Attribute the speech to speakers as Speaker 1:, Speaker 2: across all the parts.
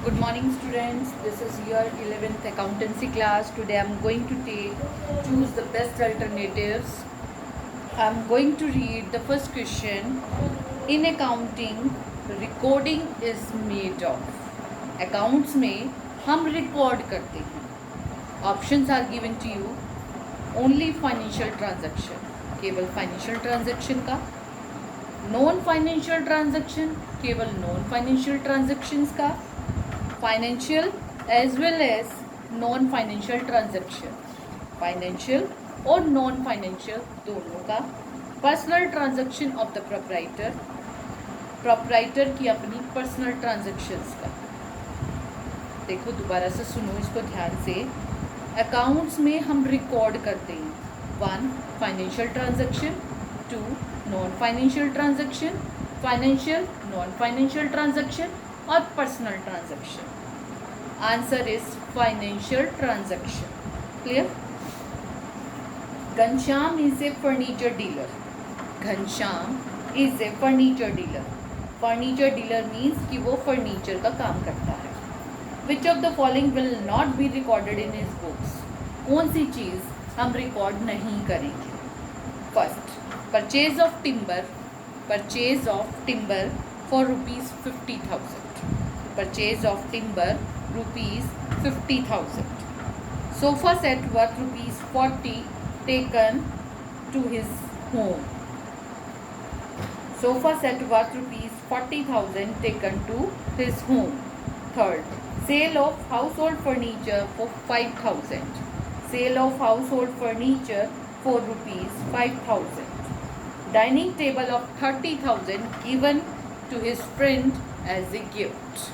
Speaker 1: Good morning students, this is your 11th accountancy class. Today I am going to choose the best alternatives. I am going to read the first question. In accounting, recording is made of. Accounts में हम record करते हैं. Options are given to you. Only financial transaction, केवल financial transaction का. Non financial transaction, केवल non financial transactions का. Financial as well as non financial transaction, financial और non financial दोनों का. Personal transaction of the proprietor, proprietor की अपनी personal transactions का. देखो दोबारा से सुनो इसको ध्यान से. अकाउंट्स में हम रिकॉर्ड करते हैं 1 financial transaction, 2 non financial transaction, financial non financial transaction और personal transaction. Answer is financial transaction. Clear. Ghanshyam is a furniture dealer. Ghanshyam is a furniture dealer. Furniture dealer means कि वो फर्नीचर का काम करता है. Which of the following will not be recorded in his books. कौन सी चीज़ हम रिकॉर्ड नहीं करेंगे. First, purchase of timber. Purchase of timber for ₹50,000. Purchase of timber ₹50,000. Sofa set worth ₹40 taken to his home. Sofa set worth ₹40,000 taken to his home. Third, sale of household furniture for 5,000. Sale of household furniture for ₹5,000. Dining table of 30,000 given to his friend as a gift.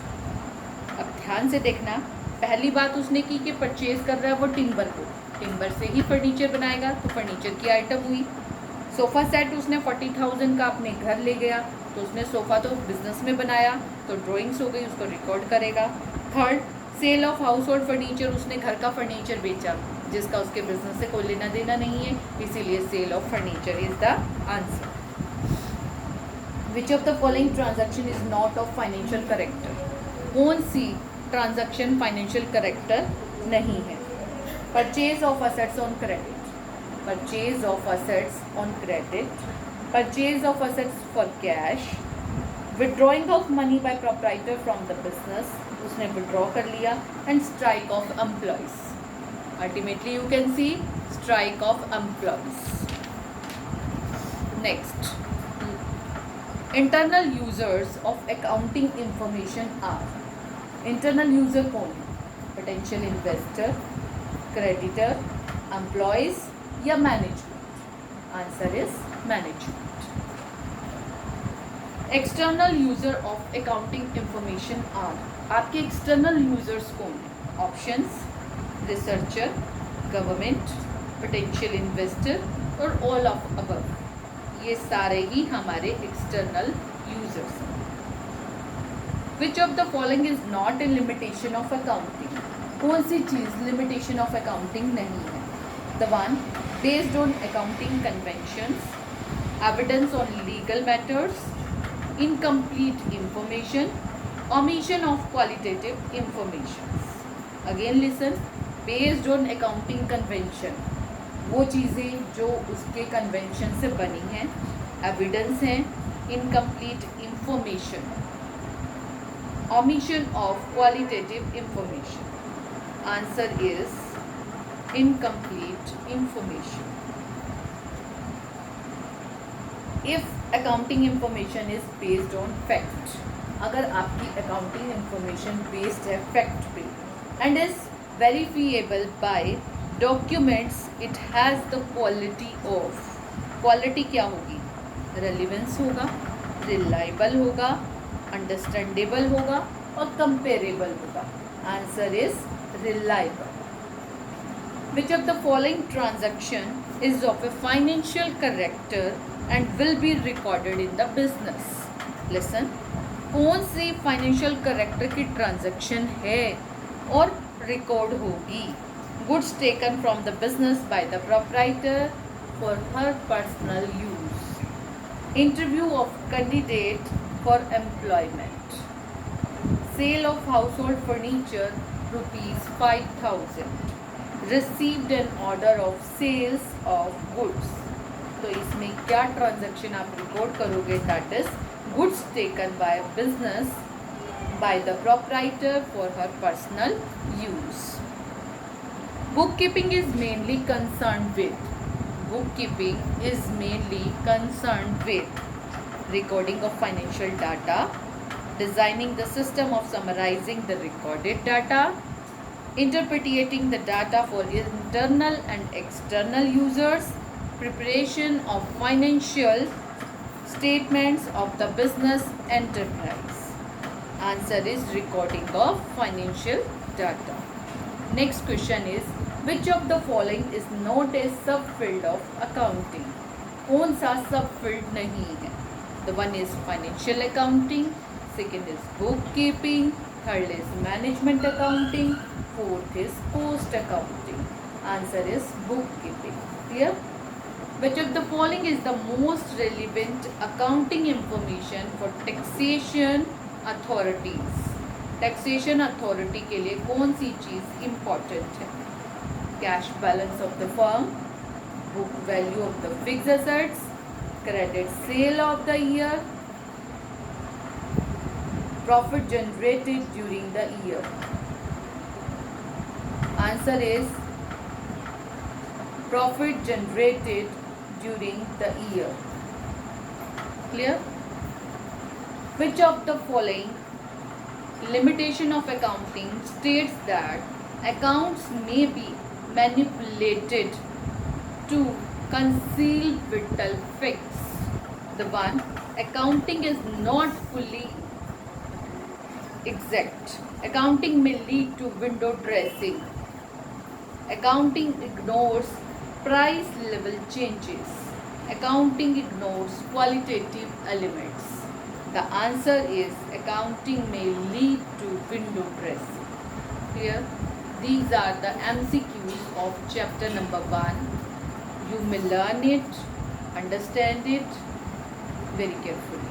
Speaker 1: अब ध्यान से देखना. पहली बात उसने की कि purchase कर रहा है वो टिम्बर को. टिम्बर से ही फर्नीचर बनाएगा तो फर्नीचर की आइटम हुई. सोफ़ा सेट उसने 40,000 का अपने घर ले गया तो उसने सोफ़ा तो बिजनेस में बनाया तो ड्राइंग्स हो गई, उसको रिकॉर्ड करेगा. Third, sale of household furniture. उसने घर का फर्नीचर बेचा जिसका उसके बिजनेस से कोई लेना देना नहीं है, इसीलिए sale of furniture is the answer. Which of the following transaction is not of financial character. कौन सी ट्रांजैक्शन फाइनेंशियल करेक्टर नहीं है. Purchase of assets on credit. Purchase of assets on credit. Purchase of assets for cash. Withdrawing of money by proprietor from the business. उसने withdraw कर लिया. And strike of employees. Ultimately you can see strike of employees. Next, internal users of accounting information are. Internal user कौन है. Potential investor, creditor, employees या management. Answer is management. External user of accounting information are. आपके external users कौन है. Options: researcher, government, potential investor और all of above. ये सारे ही हमारे एक्सटर्नल यूजर्स हैं. विच of the following is not a limitation of accounting. कौन सी चीज़ लिमिटेशन ऑफ अकाउंटिंग नहीं है. The one, based on accounting conventions, evidence on legal matters, incomplete information, omission of qualitative information. Again listen. Based on accounting convention, वो चीज़ें जो उसके convention से बनी हैं. एविडेंस हैं. Incomplete information, omission of qualitative information. Answer is incomplete information. If accounting information is based on fact. अगर आपकी अकाउंटिंग इंफॉर्मेशन बेस्ड है फैक्ट पे and is verifiable by documents, it has the quality of. quality क्या होगी. relevance होगा, reliable होगा, understandable होगा और comparable होगा. answer is reliable. which of the following transaction is of a financial character and will be recorded in the business. listen. कौन सी financial character की transaction है और रिकॉर्ड होगी. Goods taken from the business by the proprietor for her personal use. Interview of candidate for employment. Sale of household furniture rupees 5,000. Received an order of sales of goods. तो इसमें क्या transaction आप record करोगे? That is goods taken by business by the proprietor for her personal use. Bookkeeping is mainly concerned with recording of financial data, designing the system of summarizing the recorded data, interpreting the data for internal and external users, preparation of financial statements of the business enterprise. Answer is recording of financial data. Next question is, which of the following is not a subfield of accounting? कौन सा subfield नहीं है? The one is financial accounting, second is bookkeeping, third is management accounting, fourth is cost accounting. Answer is bookkeeping. Clear? Which of the following is the most relevant accounting information for taxation authorities? Taxation authority के लिए कौन सी चीज़ important है? Cash balance of the firm, book value of the fixed assets, credit sale of the year, profit generated during the year. Answer is profit generated during the year. Clear? Which of the following limitation of accounting states that accounts may be manipulated to conceal vital facts? The one, accounting is not fully exact. Accounting may lead to window dressing. Accounting ignores price level changes. Accounting ignores qualitative elements. The answer is accounting may lead to window dressing. Clear? These are the MCQs of chapter number 1. You may learn it, understand it very carefully.